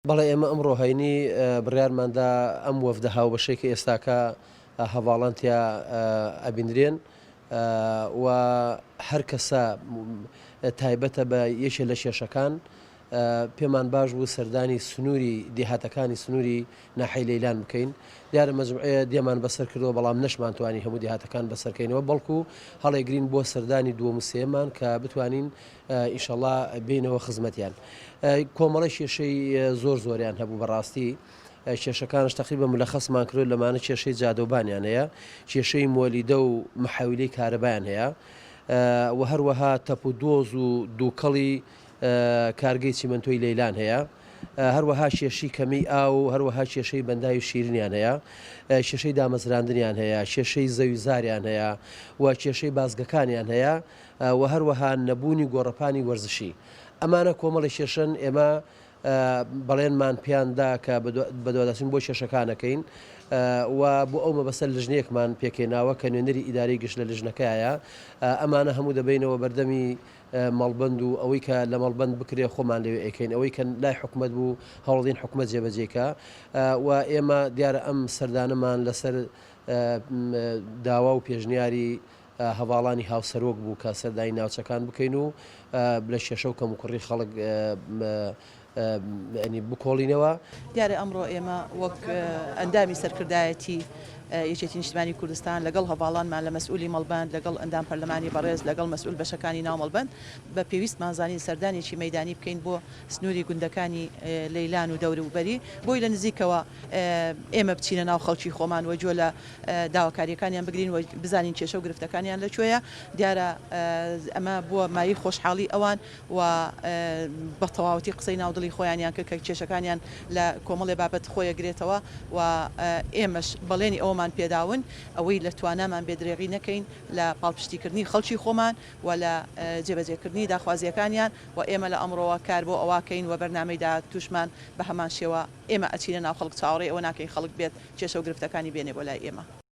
بەڵێ ئێمە ئەمڕۆ هەینی بڕیارماندا ئەم وەفدە هاوبەشێکی ئێستاکە هەواڵانتیا ئەبینرێن و هەر کەسە تایبەتە بە یەکێ لە کێشەکان پێمان باش بوو سەردانی سنووری دێهاتەکانی سنووری ناحەی لەیلان بکەین. دیارە مەجموعەیە دێمان بەسەر کردەوە بەڵام نەشمانتوانی هەموو دێهاتەکان بەسەرکەینەوە بەڵکو هەڵێگرین بۆ سەردانی دووەم و سێمان کە بتوانین ئینشەڵڵا بینەوە خزمەتیان. کۆمەڵی کێشەی زۆریان هەبوو بەڕاستی. کێشەکانش تقریبا ملەخەسمان کرد لەمانە کێشەی جادۆبانیان هەیە، کێشەی مۆلیدە و محاویلەی کارەبایان هەیە و هەروەها تەپ و دۆز و دووکەڵی کارگەی چیمەنتۆی لەیلان هەیە، هەروەها کێشەی کەمی ئاو و هەروەها کێشەی بەنداوی شیرینیان هەیە، کێشەی دامەزراندنیان هەیە، کێشەی زەویزاریان هەیە و کێشەی بازگەکانیان هەیە و هەروەها نەبوونی گۆڕەپانی وەرزشی. ئەمانە کۆمەڵی کێشەن ئێمە بەڵێنمان پیاندا کە بەدواداچین بۆ کێشەکانەکەین و بۆ ئەو مەبەستە لژنەیەکمان پێکەیناوە کە نوێنەری ئیدارەی گشت لە لژنەکەیە. ئەمانە هەموو دەبینەوە بەردەمی مەڵبەند و ئەوەی کە لە مەڵبەند بکرێ خۆمان لەوێ ئەیکەین، ئەوەی کە لای حکومەت بوو هەوڵدین حکومەت جێبەجێکە و ئێمە دیارە ئەم سەردانەمان لەسەر داوا و پێشنیاری هەواڵانی هاوسەرۆک بوو کە سەردانی ناوچەکان بکەین و لە کێشە و کەموکڕی خەڵک بکۆڵینەوە. دیارە ئەمڕۆ ئێمە وەک ئەندامی سەرکردایەتی یەکێتی نیشتیمانی کوردستان لەگەڵ هەواڵانمان لە مەسئولی مەڵبەند لەگەڵ ئەندام پەرلەمانی بەڕێز لەگەڵ مەسئول بەشەکانی ناو مەڵبەند بە پێویستمان زانین سەردانێکی مەیدانی بکەین بۆ سنووری گوندەکانی لەیلان و دەوروبەری بۆی لە نزیکەوە ئێمە بچینە ناو خەڵکی خۆمان وە جۆ لە داواکاریەکانیان بگرین و بزانین کێشە و گرفتەکانیان لەکوێیە. دیارە ئەمە بووە مای خۆشحاڵی ئەوان و بە تەواوەتی قسەی ناودڵی خۆیانیان کرد کە کێشەکانیان لە کۆمەڵێ بابەت خۆیەگرێتەوە و ئێمەش بەڵێنی ئەومان پێداون ئەوەی لە توانامان بێدرێغی نەکەین لە پاڵپشتیکردنی خەڵکی خۆمان و لە جێبەجێکردنی داخوازیەکانیان و ئێمە لە ئەمڕۆوە کار بۆ ئەواکەین و بەرنامەیدا توشمان بە هەمان شێوە ئێمە ئەچینە ناو خەڵک چاوەڕێ ئەوە ناکەین خەڵک بێت کێشە و گرفتەکانی بێنێ بۆ لای ئێمە.